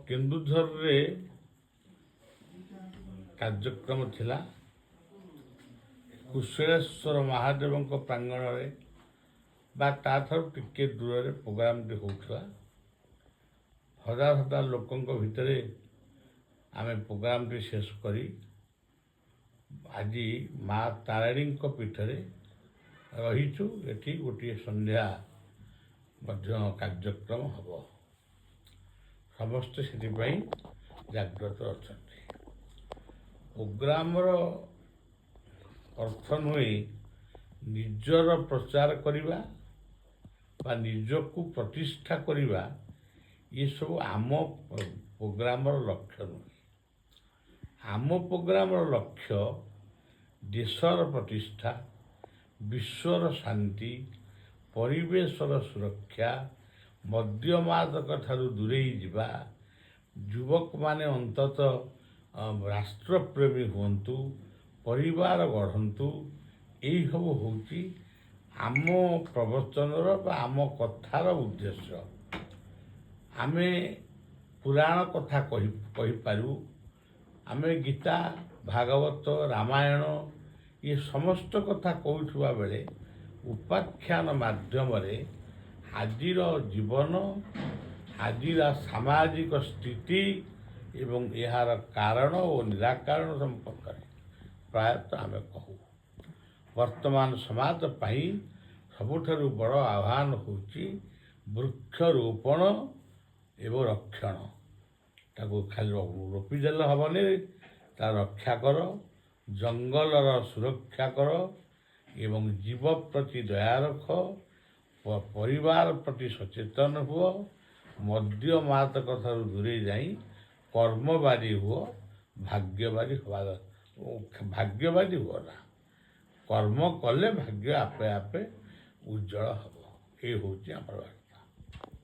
କେନ୍ଦୁଝରରେ କାର୍ଯ୍ୟକ୍ରମ ଥିଲା। କୁଶଳେଶ୍ୱର ମହାଦେବଙ୍କ ପ୍ରାଙ୍ଗଣରେ ବା ତାଠାରୁ ଟିକେ ଦୂରରେ ପ୍ରୋଗ୍ରାମଟି ହେଉଥିଲା। ହଜାର ହଜାର ଲୋକଙ୍କ ଭିତରେ ଆମେ ପ୍ରୋଗ୍ରାମଟି ଶେଷ କରି ଆଜି ମା ତାରିଣୀଙ୍କ ପୀଠରେ ରହିଛୁ। ଏଠି ଗୋଟିଏ ସନ୍ଧ୍ୟା ମଧ୍ୟ କାର୍ଯ୍ୟକ୍ରମ ହେବ। ସମସ୍ତେ ସେଥିପାଇଁ ଜାଗ୍ରତ ଅଛନ୍ତି। ପ୍ରୋଗ୍ରାମର ଅର୍ଥ ନୁହେଁ ନିଜର ପ୍ରଚାର କରିବା ବା ନିଜକୁ ପ୍ରତିଷ୍ଠା କରିବା, ଏସବୁ ଆମ ପ୍ରୋଗ୍ରାମର ଲକ୍ଷ୍ୟ ନୁହେଁ। ଆମ ପ୍ରୋଗ୍ରାମର ଲକ୍ଷ୍ୟ ଦେଶର ପ୍ରତିଷ୍ଠା, ବିଶ୍ୱର ଶାନ୍ତି, ପରିବେଶର ସୁରକ୍ଷା, ମଦ୍ୟମାଦକ ଠାରୁ ଦୂରେଇ ଯିବା, ଯୁବକମାନେ ଅନ୍ତତଃ ରାଷ୍ଟ୍ରପ୍ରେମୀ ହୁଅନ୍ତୁ, ପରିବାର ଗଢ଼ନ୍ତୁ। ଏଇ ସବୁ ହେଉଛି ଆମ ପ୍ରବଚନର ବା ଆମ କଥାର ଉଦ୍ଦେଶ୍ୟ। ଆମେ ପୁରାଣ କଥା କହିପାରୁ, ଆମେ ଗୀତା, ଭାଗବତ, ରାମାୟଣ ଏ ସମସ୍ତ କଥା କହୁଥିବା ବେଳେ ଉପାଖ୍ୟାନ ମାଧ୍ୟମରେ ଆଜିର ଜୀବନ, ଆଜିର ସାମାଜିକ ସ୍ଥିତି ଏବଂ ଏହାର କାରଣ ଓ ନିରାକରଣ ସମ୍ପର୍କରେ ପ୍ରାୟତଃ ଆମେ କହୁ। ବର୍ତ୍ତମାନ ସମାଜ ପାଇଁ ସବୁଠାରୁ ବଡ଼ ଆହ୍ୱାନ ହେଉଛି ବୃକ୍ଷରୋପଣ ଏବଂ ରକ୍ଷଣ। ତାକୁ ଖାଲି ରୋପିଦେଲେ ହେବନି, ତା ରକ୍ଷା କର, ଜଙ୍ଗଲର ସୁରକ୍ଷା କର ଏବଂ ଜୀବ ପ୍ରତି ଦୟା ରଖ, ପରିବାର ପ୍ରତି ସଚେତନ ହୁଅ, ମଦ୍ୟମାଦକ ଠାରୁ ଦୂରେଇ ଯାଇ କର୍ମବାଦୀ ହୁଅ। ଭାଗ୍ୟବାଦୀ ହୁଅ ନା, କର୍ମ କଲେ ଭାଗ୍ୟ ଆପେ ଆପେ ଉଜ୍ଜଳ ହେବ। ଏ ହେଉଛି ଆମର ବାର୍ତ୍ତା।